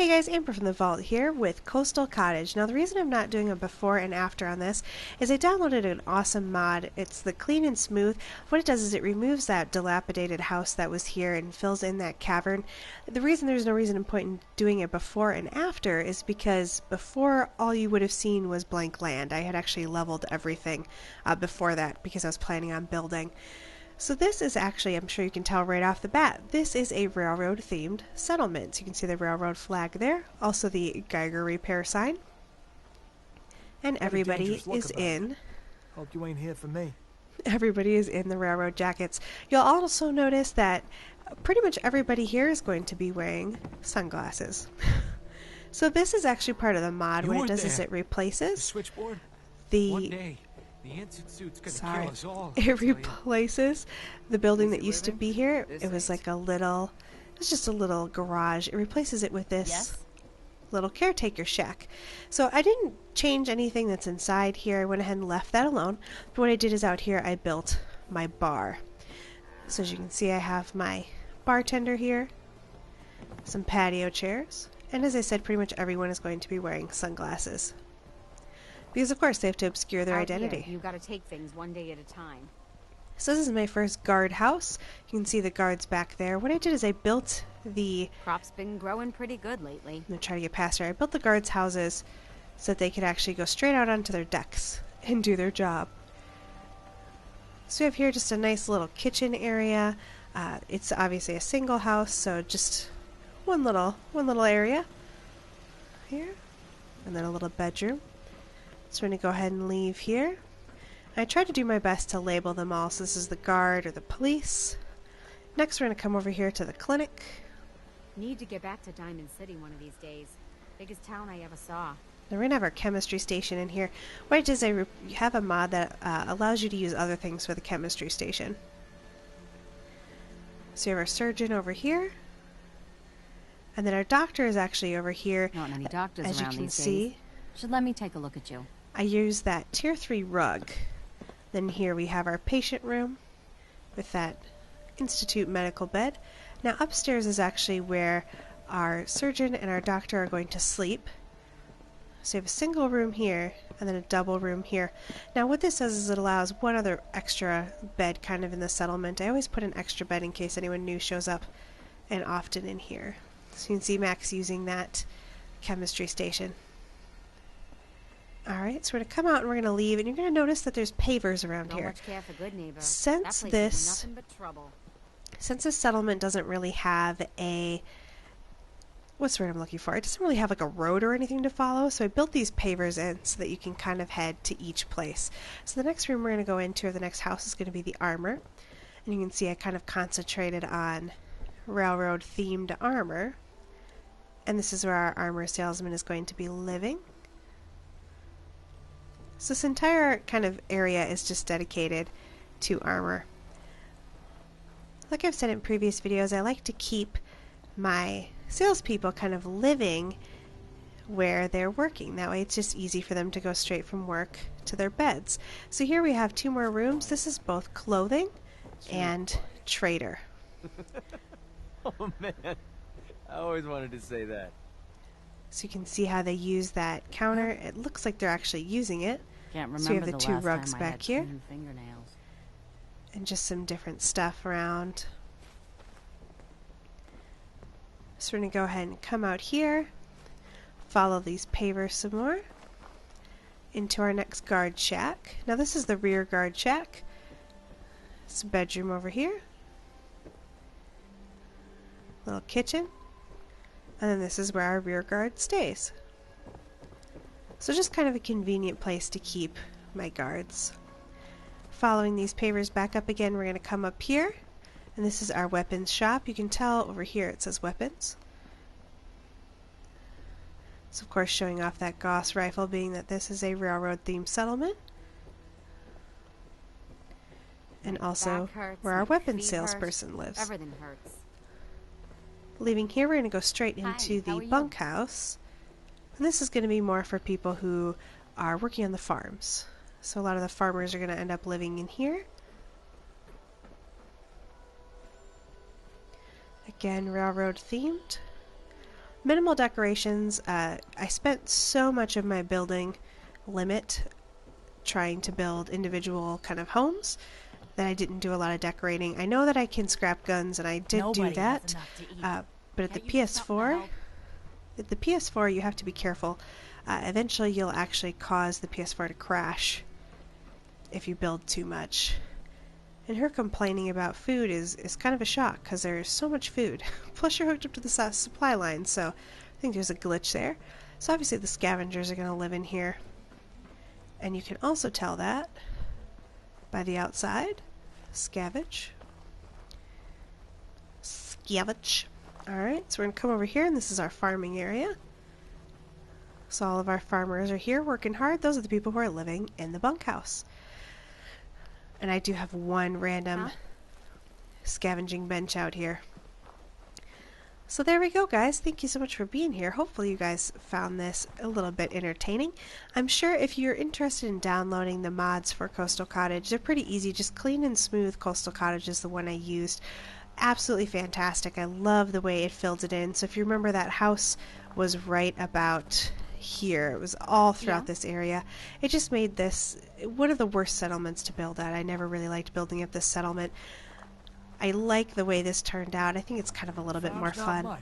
Hey guys, Amber from the Vault here with Coastal Cottage. Now the reason I'm not doing a before and after on this is I downloaded an awesome mod. It's the Clean and Smooth. What it does is it removes that dilapidated house that was here and fills in that cavern. The reason there's no reason in point in doing it before and after is because before all you would have seen was blank land. I had actually leveled everything before that because I was planning on building. So this is actually, I'm sure you can tell right off the bat, this is a railroad-themed settlement. So you can see the railroad flag there, also the Geiger repair sign. And everybody is in. Hope you ain't here for me. Everybody is in the railroad jackets. You'll also notice that pretty much everybody here is going to be wearing sunglasses. So this is actually part of the mod. What it does is it replaces the switchboard? One day. The answered suit's gonna kill us all. It replaces the building that used to be here. It was like a little, it was just a little garage. It replaces it with this little caretaker shack. So I didn't change anything that's inside here. I went ahead and left that alone. But what I did is out here I built my bar. So as you can see, I have my bartender here, some patio chairs, and as I said, pretty much everyone is going to be wearing sunglasses. Because of course they have to obscure their identity. You gotta take things one day at a time. So this is my first guard house. You can see the guards back there. What I did is I built the... Crop's been growing pretty good lately. I'm going to try to get past here. I built the guards' houses so that they could actually go straight out onto their decks and do their job. So we have here just a nice little kitchen area. It's obviously a single house, so just one little area here, and then a little bedroom. So we're going to go ahead and leave here. I tried to do my best to label them all. So this is the guard or the police. Next we're going to come over here to the clinic. Need to get back to Diamond City one of these days. Biggest town I ever saw. Now we're going to have our chemistry station in here. What it is, I have a mod that allows you to use other things for the chemistry station. So you have our surgeon over here. And then our doctor is actually over here. Not many doctors as you around can these see. days. Should let me take a look at you. I use that tier 3 rug. Then here we have our patient room with that institute medical bed. Now upstairs is actually where our surgeon and our doctor are going to sleep. So you have a single room here and then a double room here. Now what this does is it allows one other extra bed kind of in the settlement. I always put an extra bed in case anyone new shows up, and often in here. So you can see Max using that chemistry station. Alright, so we're going to come out and we're going to leave, and you're going to notice that there's pavers around here. Much care for good neighbor. Since that place this is nothing but trouble. Since this settlement doesn't really have a, what's the word I'm looking for? It doesn't really have like a road or anything to follow, so I built these pavers in so that you can kind of head to each place. So the next room we're going to go into, or the next house, is going to be the armor. And you can see I kind of concentrated on railroad themed armor. And this is where our armor salesman is going to be living. So this entire kind of area is just dedicated to armor. Like I've said in previous videos, I like to keep my salespeople kind of living where they're working. That way it's just easy for them to go straight from work to their beds. So here we have 2 more rooms. This is both clothing and trader. Oh man, I always wanted to say that. So you can see how they use that counter. It looks like they're actually using it. Can't remember so we have the 2 last rugs time I back had here. clean fingernails. And just some different stuff around. So we're going to go ahead and come out here, follow these pavers some more, into our next guard shack. Now this is the rear guard shack. It's a bedroom over here. Little kitchen. And then this is where our rear guard stays. So just kind of a convenient place to keep my guards. Following these pavers back up again, we're going to come up here, and this is our weapons shop. You can tell over here it says weapons. It's of course showing off that Gauss rifle, being that this is a railroad themed settlement. And also where our weapons salesperson lives. Everything hurts. Leaving here, we're going to go straight into the bunkhouse. And this is going to be more for people who are working on the farms. So a lot of the farmers are going to end up living in here. Again, railroad themed. Minimal decorations. I spent so much of my building limit trying to build individual kind of homes that I didn't do a lot of decorating. I know that I can scrap guns, and I did do that, but at the PS4 you have to be careful. Eventually you'll actually cause the PS4 to crash if you build too much. And her complaining about food is kind of a shock, because there's so much food. Plus you're hooked up to the supply line, so I think there's a glitch there. So obviously the scavengers are going to live in here. And you can also tell that by the outside. Scavenge. Scavenge. Alright, so we're going to come over here, and this is our farming area. So all of our farmers are here working hard. Those are the people who are living in the bunkhouse. And I do have one random scavenging bench out here. So there we go, guys. Thank you so much for being here. Hopefully you guys found this a little bit entertaining. I'm sure if you're interested in downloading the mods for Coastal Cottage, they're pretty easy. Just Clean and Smooth Coastal Cottage is the one I used. Absolutely fantastic. I love the way it filled it in. So if you remember, that house was right about here. It was all throughout this area. It just made this one of the worst settlements to build at. I never really liked building at this settlement. I like the way this turned out. I think it's kind of a little bit more fun.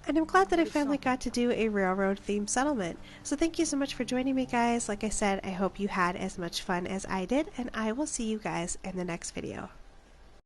And I'm glad that I finally got to do a railroad themed settlement. So thank you so much for joining me, guys. Like I said, I hope you had as much fun as I did, and I will see you guys in the next video.